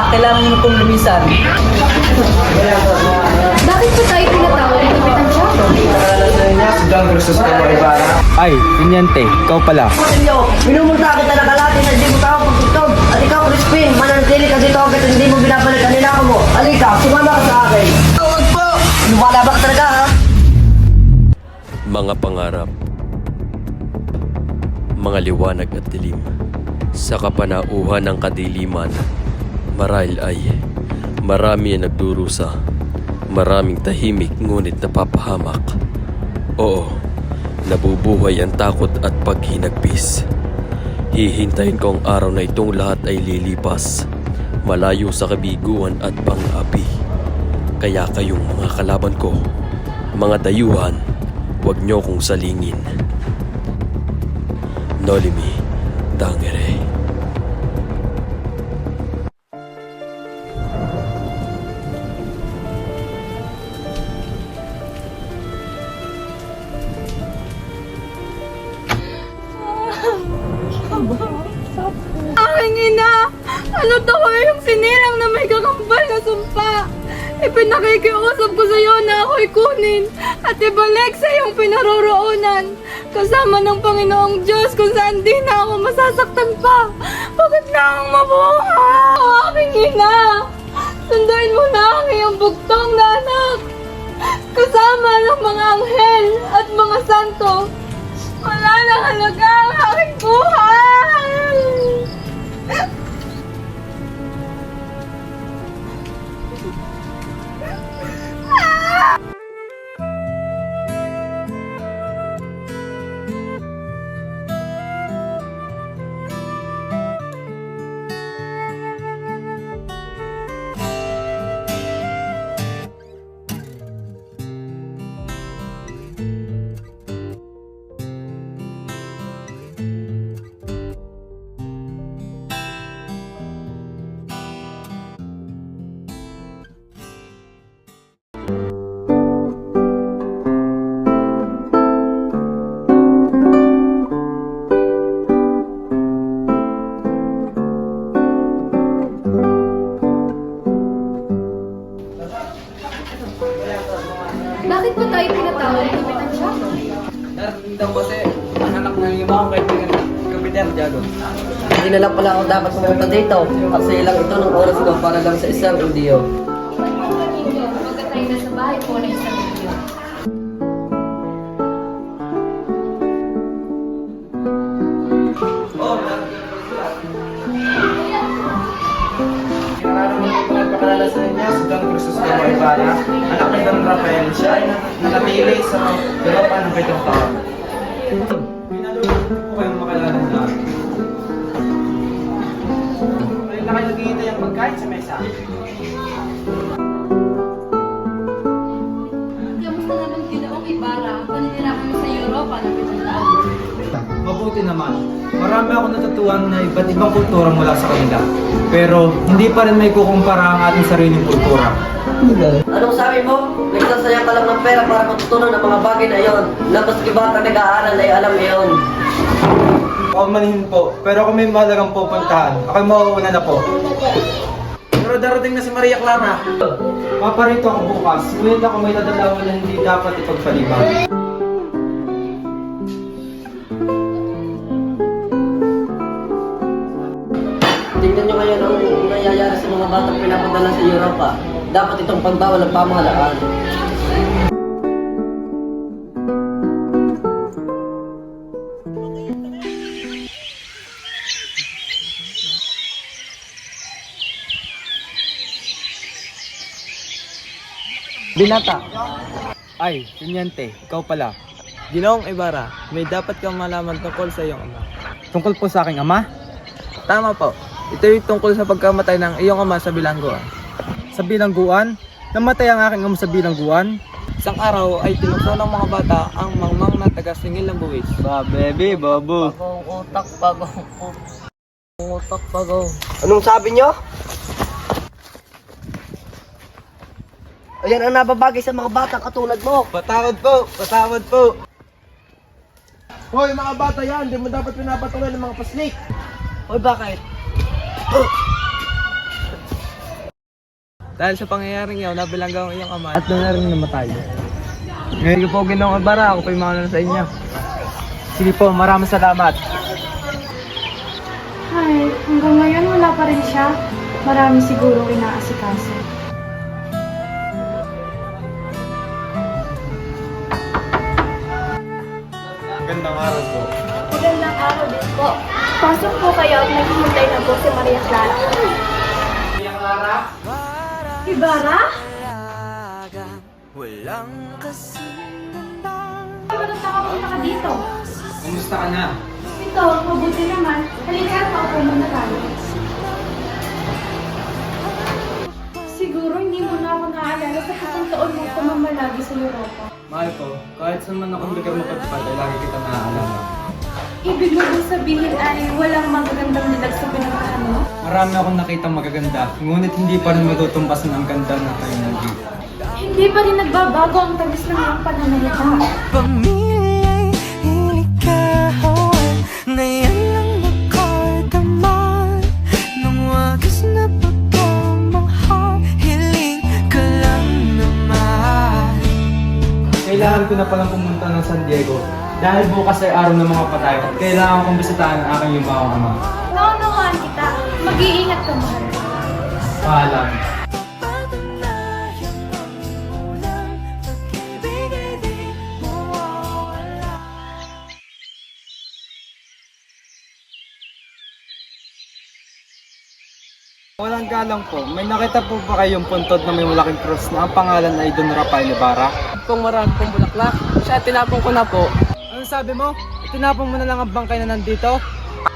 kailangan nyo na pong lumisan. Bakit po tayo pinatawag ng Kapitan Tiago? Ay, Pinyente, ikaw pala. Minumulta kita na kalati na hindi mo tao pagtutog. At ikaw, Crispin, mananatili ka dito hanggat hindi mo binabalik ang nilako mo. Halika, sumama ka sa akin. Tawag po! Lumalabak talaga, ha? Mga pangarap, mga liwanag at dilim, sa kapanauhan ng kadiliman, marahil ay marami ang nagdurusa, maraming tahimik ngunit napapahamak. Oo, nabubuhay ang takot at paghinagpis. Hihintayin ko ang araw na itong lahat ay lilipas, malayo sa kabiguan at pang-api. Kaya kayong mga kalaban ko, mga dayuhan, huwag niyo kong salingin. Nolimi Tangere. Aking ina! Ano to ko yung sinilang na may kakambal na sumpa? Ipinakikiusap ko sa iyo na ako'y kunin at ibalik sa iyong pinaroroonan kasama ng Panginoong Diyos kung saan di na ako masasaktan pa. Bakit na akong mabuhay? O aking ina! Sunduin mo na ang iyong bugtong na anak kasama ng mga anghel at mga santo. Wala nang halaga ang aking buhay! Bakit po tayo pinatawag ng Kapitan Tiago? Darating daw kasi ang anak ng yung mga kaibigan ng Kapitan Tiago. Hindi na lang pala ako dapat pumunta dito. At sa ilang ito ng oras ko para lang sa isang audio. Iwan mo ba ninyo pagkat tayo nasa bahay po ng isang video? Kinaraman ko nagpakilala sa inyo si Don Crisos de Moivara, anak ni Don Rafael. Siya ay nanatili sa Europa ng 7 taon. Pinalulog po kayong makilala na. Ngayon na kayo naghihintay ang pagkain sa mesa. Kamusta naman Ginoong Ibarra? Paninira kami sa Europa ng 7 taon. Mabuti naman. Marami ako natutuhan na iba't ibang kultura mula sa kanila. Pero hindi pa rin may kukumpara ang ating sariling kultura. Anong sabi mo? Nagsasayang ka lang ng pera para matutunan ang mga bagay na yon. Na maski bata nag-aaral ay alam yon. Paumanhin po, pero kung may mahalagang pupuntahan, ako'y mauuna na po. Pero darating na si Maria Clara. Maparito ako bukas, ngunit ako may nadalaman na hindi dapat ipagpaliban. Tingnan nyo ngayon ang nangyayari sa mga batang pinapadala sa Europa. Dapat itong pagbawal ang pamahalaan. Binata. Ay, Pinyente, ikaw pala. Ginoong Ibarra, may dapat kang malaman tungkol sa iyong ama. Tungkol po sa aking ama? Tama po. Ito yung tungkol sa pagkamatay ng iyong ama sa bilangguan. Sa bilangguan? Namatay ang aking ama sa bilangguan? Isang araw ay tinukso ng mga bata ang mangmang na taga-singil ng buwis. Ba, bebe, babu. Pagong utak, pagong utak, pagong. Anong sabi nyo? Ayan ang nababagay sa mga bata katulad mo. Patawad po, patawad po. Hoy, mga bata yan, di mo dapat pinapatuloy ng mga paslik. Hoy, bakit? Dahil sa pangyayaring yaw, nabilangga ang iyong ama at doon na rin namatay. Ngayon po, Ginoong Ibarra, ako po'y mauna sa inyo. Sige po, maraming salamat. Ay, hanggang ngayon wala pa rin siya. Marami siguro inaasikaso. Gandang araw po. Magandang araw din po. Pasok po kayo at naghihintay na po si Maria Clara. Maria Clara? Ibarra? Walang Bakit nakapunta ka dito? Kumusta ka na? Ito, mabuti naman. Halika, paupo muna tayo. Siguro hindi mo na ako naaalala sa pitong taon mong pamamalagi sa Europa. Mahal ko, kahit saan man akong lugar mapagpad, ay lagi kita naaalala. Ibig mo bang sabihin ay walang magagandang dilag sa pinagtahan mo? Marami akong nakitang magaganda, ngunit hindi pa rin matutumpasan ang ganda na kayo naging. Hindi pa rin nagbabago ang tamis ng iyong pananalita. pamilya'y inikahawan na yan lang nakadaman ng wagas na pagmamahal. Hiling ka lang naman. Kailangan ko na palang pumunta ng San Diego dahil bukas ay araw ng mga patay at kailangan kong bisitahin ang aking yumawang ama. Naunawaan kita. Mag-iingat ka, mahal. Paalam. Patunayan ang unang pag-ibig ay di mawawala. Walang galang po, may nakita po ba kayong puntod na may malaking cross na ang pangalan ay Don Rafael Ibarra? Kung marami pong bulaklak, siya tinapon ko na po. Ano sabi mo? Itinapon mo na lang ang bangkay na nandito?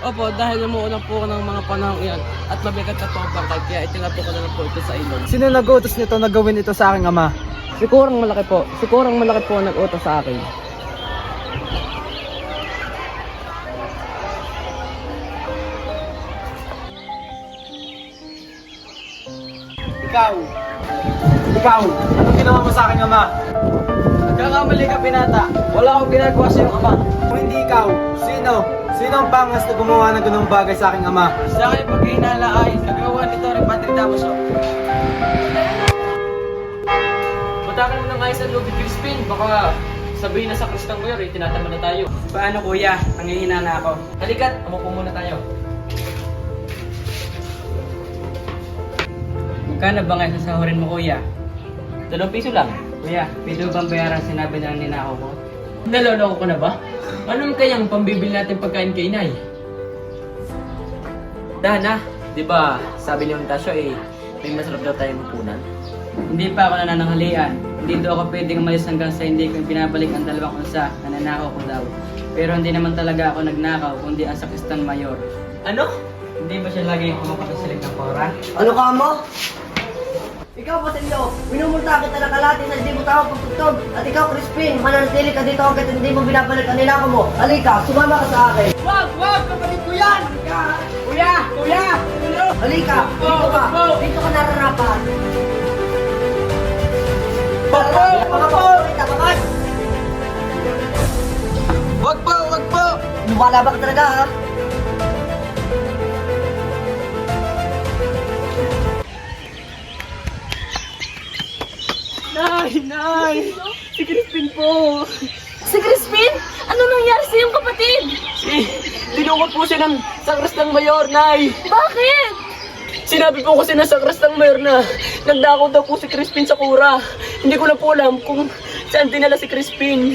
Opo, dahil umuulan po ako ng mga panahong iyan at mabigat na po ang bangkay, kaya itinapon ko na lang po ito sa ilog. Sino nag-utos nito na gawin ito sa aking ama? Sigurang malaki po ang nag-utos sa akin. Ikaw, anong ginawa mo sa aking ama? Nagkakamali ka, Binata. Wala akong ginagawa sa iyong ama. Kung hindi ikaw, sino? Sino ang pangas na gumawa ng ganung bagay sa aking ama? Sa aking paghihinala ay nagawa nito rin Patrick Damaso. Batakan mo ng ayos ang Louis Crispin. Baka sabihin na sa Kristang Mayor, tinatama na tayo. Paano kuya? Nanghihina na ako. Halika't, umupo muna tayo. Magkano ba ngayon sasahurin mo kuya? 2 piso lang. Kuya, pwede bang bayaran sinabi ng ninakaw ko? Naloloko ko na ba? Anong kayang pambibili natin pagkain kay inay? Dana, di ba sabi ni Tasyo may masarap daw tayong mapunan? Hindi pa ako nanananghalian. Hindi daw ako pwedeng umalis hanggang sa hindi ko pinabalik ang 2 unsa na nanakaw ko daw. Pero hindi naman talaga ako nagnakaw, kundi ang sakristan mayor. Ano? Hindi ba siya lagi kumapagsasalig ng pora? Ano ka mo? Ikaw, Basilio, minumulta kita ng kalahati na hindi mo tawag pagtugtog. At ikaw, Crispin, mananatili ka dito hanggat hindi mo binabalik ang nilako mo. Halika, sumama ka sa akin. Wag! Kapatid ko yan! Kuya! Halika, dito ka. Dito ka nararapan. Mga paborita ka man. Wag po! Lumalabak talaga, ha? Nay! Si Crispin po! Si Crispin? Ano nangyari sa iyong kapatid? Tinukot po siya ng sakristang mayor, Nay! Bakit? Sinabi po kasi ng sakristang mayor na nagdakaw daw po si Crispin sa kura. Hindi ko na po alam kung saan dinala si Crispin.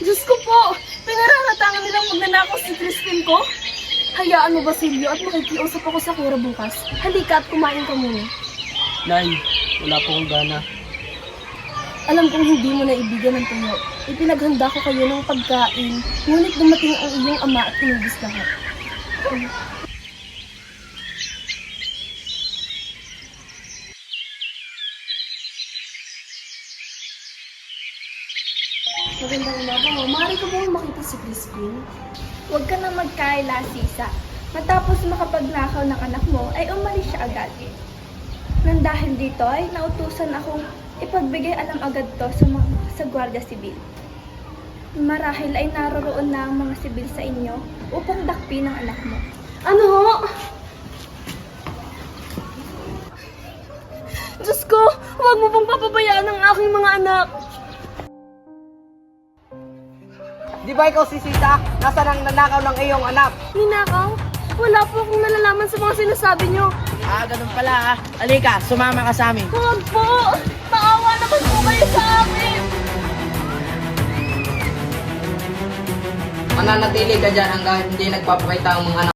Diyos ko po, pinararatangan nilang magnanakaw si Crispin ko? Hayaan mo, Basilio, at makikiusap ako sa kura bukas. Halika at kumain ka muna. Nay, wala po akong gana. Alam kong hindi mo na ibigyan ng tuyo. Ipinaghanda ko kayo ng pagkain, ngunit dumating ang iyong ama at inubos lahat. Magandang umaga mo. Maaari ko bang makita si Crispin? Huwag ka na magkaila, Sisa. Matapos makapagnakaw ng anak mo, ay umalis siya agad. Nang dahil dito ay nautusan akong ipagbigay alam agad to sa Guardia Sibil. Marahil ay naroroon na ang mga sibil sa inyo upang dakpin ang anak mo. Ano? Diyos huwag mo pong papabayaan ang aking mga anak. Di ba ikaw si Sisa? Nasaan ang nanakaw ng iyong anak? Ninakaw? Wala po akong nalalaman sa mga sinasabi nyo. Ganun pala Alika, sumama ka sa amin. Huwag po! Maawa naman po kayo sa akin! Mananatili ka dyan hanggang hindi nagpapakita ang mga anak.